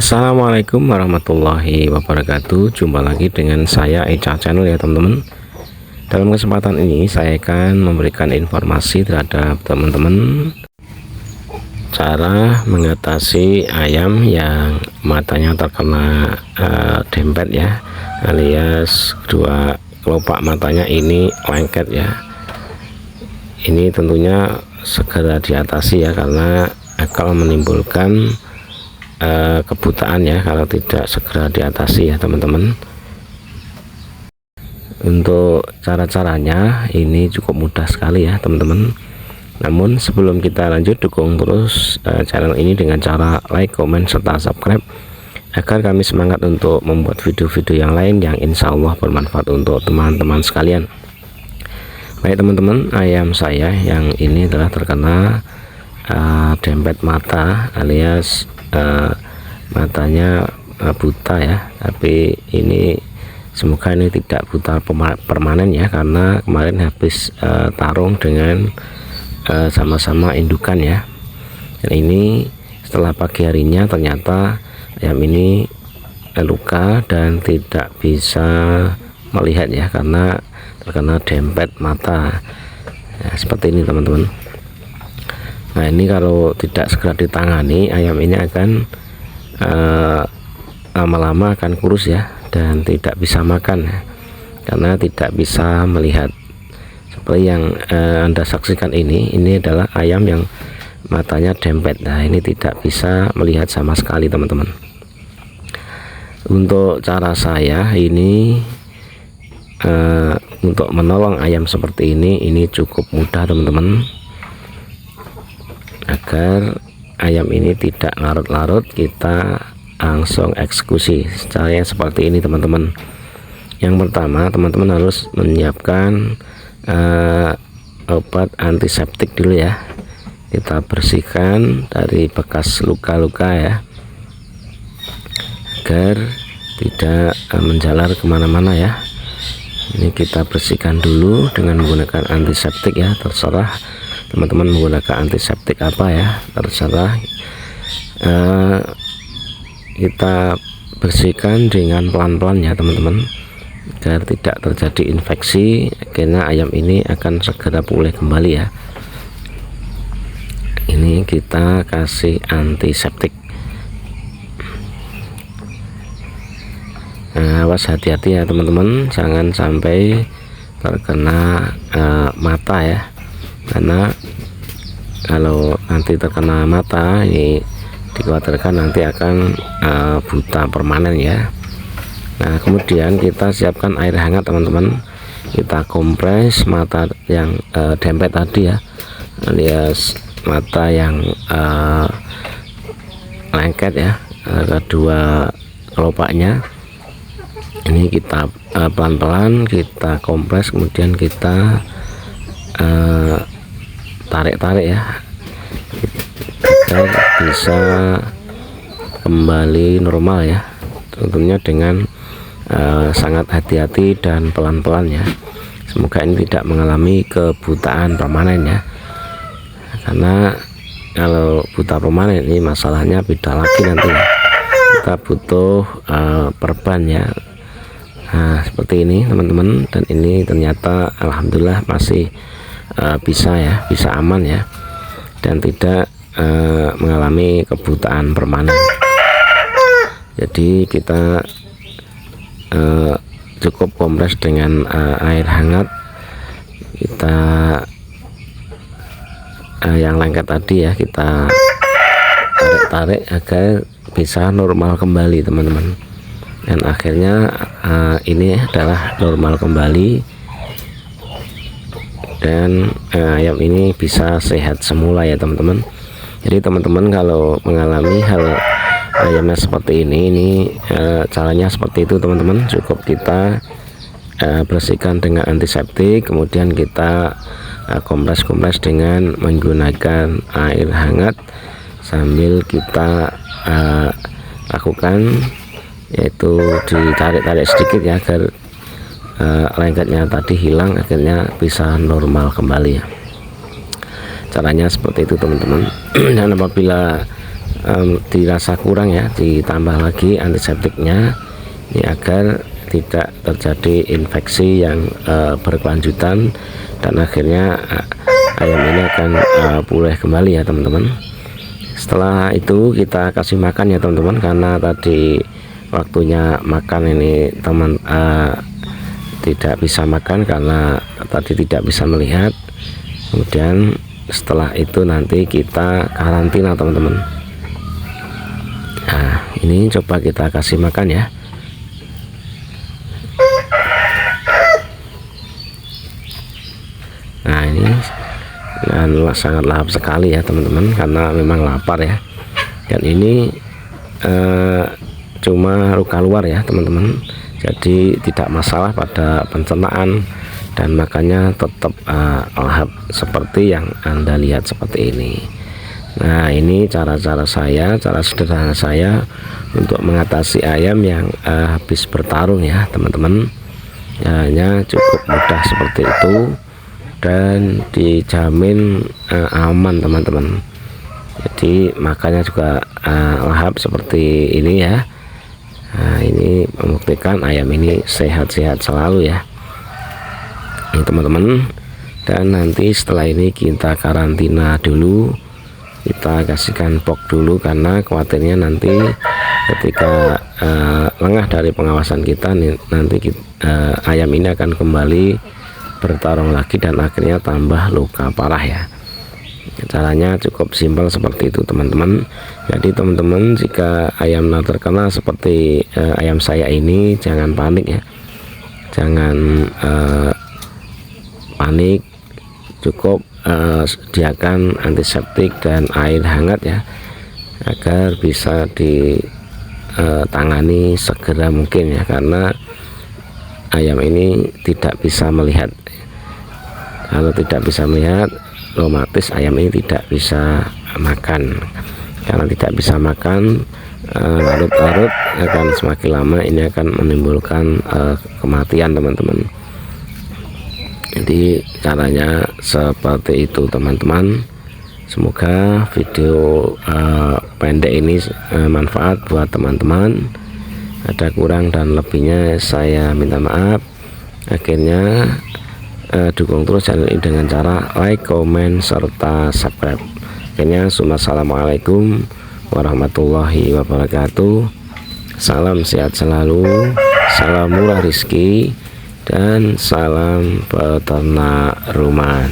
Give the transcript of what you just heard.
Assalamualaikum warahmatullahi wabarakatuh. Jumpa lagi dengan saya Echa Channel ya teman-teman. Dalam kesempatan ini saya akan memberikan informasi terhadap teman-teman cara mengatasi ayam yang matanya terkena dempet ya, alias dua kelopak matanya ini lengket ya. Ini tentunya segera diatasi ya, karena akan menimbulkan kebutaan ya kalau tidak segera diatasi ya teman-teman. Untuk cara-caranya ini cukup mudah sekali ya teman-teman. Namun sebelum kita lanjut, dukung terus channel ini dengan cara like, comment, serta subscribe agar kami semangat untuk membuat video-video yang lain yang insya Allah bermanfaat untuk teman-teman sekalian. Baik teman-teman, ayam saya yang ini adalah terkena dempet mata, alias matanya buta ya. Tapi ini semoga ini tidak buta permanen ya, karena kemarin habis tarung dengan sama-sama indukan ya. Dan ini setelah pagi harinya ternyata ayam ini luka dan tidak bisa melihat ya, karena terkena dempet mata ya, seperti ini teman-teman. Nah ini kalau tidak segera ditangani, ayam ini akan lama-lama akan kurus ya, dan tidak bisa makan ya, karena tidak bisa melihat. Seperti yang Anda saksikan ini adalah ayam yang matanya dempet. Nah ini tidak bisa melihat sama sekali teman-teman. Untuk cara saya ini untuk menolong ayam seperti ini cukup mudah teman-teman. Agar ayam ini tidak larut-larut, kita langsung eksekusi caranya seperti ini teman-teman. Yang pertama teman-teman harus menyiapkan obat antiseptik dulu ya. Kita bersihkan dari bekas luka-luka ya, agar tidak menjalar kemana-mana ya. Ini kita bersihkan dulu dengan menggunakan antiseptik ya, terserah teman-teman menggunakan antiseptik apa ya, terserah. Kita bersihkan dengan pelan-pelan ya teman-teman, agar tidak terjadi infeksi. Akhirnya ayam ini akan segera pulih kembali ya. Ini kita kasih antiseptik. Nah, awas, hati-hati ya teman-teman, jangan sampai terkena mata ya, karena kalau nanti terkena mata ini dikhawatirkan nanti akan buta permanen ya. Nah kemudian kita siapkan air hangat teman-teman. Kita kompres mata yang dempet tadi ya, alias mata yang lengket ya, kedua kelopaknya. Ini kita pelan-pelan kita kompres, kemudian kita tarik-tarik ya, agar bisa kembali normal ya, tentunya dengan sangat hati-hati dan pelan-pelan ya. Semoga ini tidak mengalami kebutaan permanen ya, karena kalau buta permanen ini masalahnya beda lagi nanti ya. Kita butuh perban ya. Nah seperti ini teman-teman, dan ini ternyata alhamdulillah masih bisa ya, bisa aman ya, dan tidak mengalami kebutaan permanen. Jadi kita cukup kompres dengan air hangat. Kita yang lengket tadi ya, kita tarik-tarik agar bisa normal kembali teman-teman. Dan akhirnya ini adalah normal kembali, dan ayam ini bisa sehat semula ya teman-teman. Jadi teman-teman kalau mengalami hal ayamnya seperti ini caranya seperti itu teman-teman. Cukup kita bersihkan dengan antiseptik, kemudian kita kompres-kompres dengan menggunakan air hangat, sambil kita lakukan yaitu ditarik-tarik sedikit ya, agar lengketnya tadi hilang, akhirnya bisa normal kembali ya. Caranya seperti itu teman-teman. Dan apabila dirasa kurang ya, ditambah lagi antiseptiknya ini agar tidak terjadi infeksi yang berkelanjutan dan akhirnya ayam ini akan pulih kembali ya teman-teman. Setelah itu kita kasih makan ya teman-teman, karena tadi waktunya makan ini teman tidak bisa makan karena tadi tidak bisa melihat. Kemudian setelah itu nanti kita karantina teman-teman. Nah ini coba kita kasih makan ya. Nah ini sangat lahap sekali ya teman-teman, karena memang lapar ya. Dan ini cuma luka luar ya teman-teman, jadi tidak masalah pada pencernaan dan makanya tetap lahap seperti yang Anda lihat seperti ini. Nah ini cara-cara saya, cara sederhana saya untuk mengatasi ayam yang habis bertarung ya teman-teman. Hanya cukup mudah seperti itu dan dijamin aman teman-teman. Jadi makanya juga lahap seperti ini ya. Nah ini membuktikan ayam ini sehat-sehat selalu ya ini teman-teman. Dan nanti setelah ini kita karantina dulu, kita kasihkan box dulu, karena khawatirnya nanti ketika lengah dari pengawasan kita nanti ayam ini akan kembali bertarung lagi dan akhirnya tambah luka parah ya. Caranya cukup simpel seperti itu teman-teman. Jadi teman-teman jika ayam terkena seperti ayam saya ini, jangan panik ya, jangan panik, cukup sediakan antiseptik dan air hangat ya, agar bisa ditangani segera mungkin ya, karena ayam ini tidak bisa melihat. Kalau tidak bisa melihat, otomatis ayam ini tidak bisa makan. Karena tidak bisa makan, larut-larut akan semakin lama ini akan menimbulkan kematian teman-teman. Jadi caranya seperti itu teman-teman. Semoga video pendek ini manfaat buat teman-teman. Ada kurang dan lebihnya saya minta maaf. Akhirnya dukung terus channel ini dengan cara like, comment, serta subscribe. Akhirnya assalamualaikum warahmatullahi wabarakatuh. Salam sehat selalu, salam murah rizki, dan salam peternak rumahan.